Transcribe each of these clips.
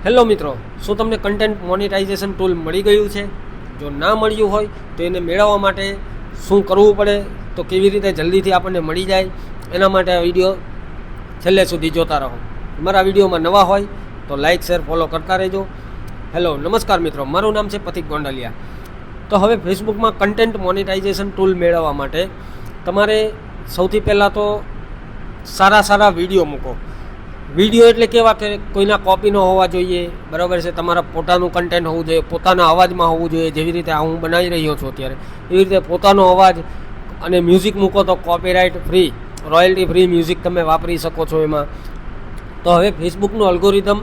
Hello મિત્રો, શું તમને કન્ટેન્ટ મોનેટાઇઝેશન ટૂલ મળી ગયું છે? જો ના મળ્યું હોય તો એને મેળવવા માટે શું કરવું પડે, તો કેવી રીતે જલ્દીથી આપણને મળી જાય, એના માટે આ વિડીયો છેલ્લે સુધી જોતા રહો. મારા વિડીયોમાં નવા હોય તો લાઇક શેર ફોલો કરતા રહેજો. હેલો નમસ્કાર મિત્રો, મારું નામ છે પથિક ગોંડલિયા. તો હવે ફેસબુકમાં કન્ટેન્ટ મોનેટાઇઝેશન ટૂલ મેળવવા માટે તમારે સૌથી પહેલાં તો સારા વિડીયો મૂકો. વિડીયો એટલે કેવા કે કોઈના કોપી ન હોવા જોઈએ, બરાબર છે. તમારા પોતાનું કન્ટેન્ટ હોવું જોઈએ, પોતાના અવાજમાં હોવું જોઈએ. જેવી રીતે હું બનાવી રહ્યો છું અત્યારે, એવી રીતે પોતાનો અવાજ અને મ્યુઝિક મૂકો તો copyright free, royalty free music તમે વાપરી શકો છો એમાં. તો હવે ફેસબુકનું અલ્ગોરિધમ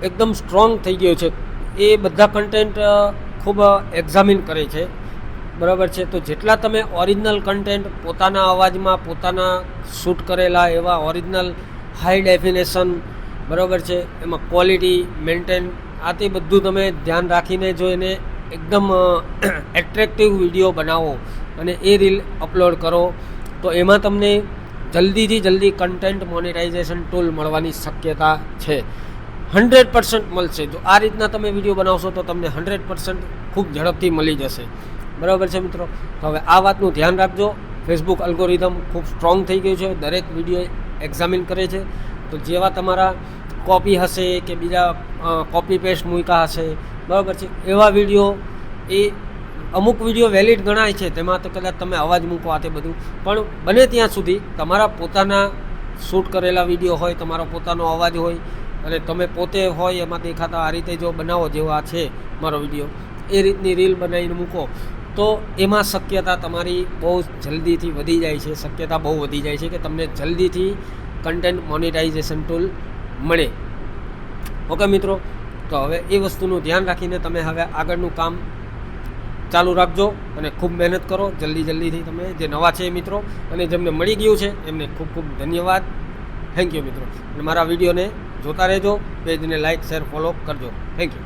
એકદમ સ્ટ્રોંગ થઈ ગયો છે. એ બધા કન્ટેન્ટ ખૂબ એક્ઝામિન કરે છે, બરાબર છે. તો જેટલા તમે ઓરિજિનલ કન્ટેન્ટ પોતાના અવાજમાં પોતાના શૂટ કરેલા એવા ઓરિજિનલ હાઈ ડેફિનેશન, બરાબર છે, એમાં ક્વોલિટી મેન્ટેન, આ તે બધું તમે ધ્યાન રાખીને જો એને એકદમ એટ્રેક્ટિવ વિડીયો બનાવો અને એ રીલ અપલોડ કરો તો એમાં તમને જલ્દીથી જલ્દી કન્ટેન્ટ મોનેટાઇઝેશન ટૂલ મળવાની શક્યતા છે. 100% મળશે. જો આ રીતના તમે વિડીયો બનાવશો તો તમને 100% ખૂબ ઝડપથી મળી જશે, બરાબર છે મિત્રો. તો હવે આ વાતનું ધ્યાન રાખજો. ફેસબુક અલ્ગોરિધમ ખૂબ સ્ટ્રોંગ થઈ ગયું છે, દરેક વિડીયો એક્ઝામિન કરે છે. તો જેવા તમારા કોપી હશે કે બીજા કોપી પેસ્ટ મૂક્યા હશે, બરાબર છે, એવા વિડીયો, એ અમુક વિડીયો વેલિડ ગણાય છે, તેમાં તો કદાચ તમે અવાજ મૂકો આ તે બધું, પણ બને ત્યાં સુધી તમારા પોતાના શૂટ કરેલા વિડીયો હોય, તમારો પોતાનો અવાજ હોય અને તમે પોતે હોય એમાં દેખાતા આ રીતે જો બનાવો, જેવો આ છે મારો વિડીયો, એ રીતની રીલ બનાવીને મૂકો તો એમાં શક્યતા તમારી બહુ જલ્દીથી વધી જાય છે. શક્યતા બહુ વધી જાય છે કે તમને જલ્દીથી કન્ટેન્ટ મોનેટાઇઝેશન ટૂલ મળે. ઓકે મિત્રો, તો હવે એ વસ્તુનું ધ્યાન રાખીને તમે હવે આગળનું કામ ચાલુ રાખજો અને ખૂબ મહેનત કરો. જલ્દીથી તમે જે નવા છે મિત્રો અને જેમને મળી ગયું છે એમને ખૂબ ધન્યવાદ. થેન્ક યુ મિત્રો. અને મારા વિડીયોને જોતા રહેજો, પેજને લાઇક શેર ફોલો કરજો. Thank you.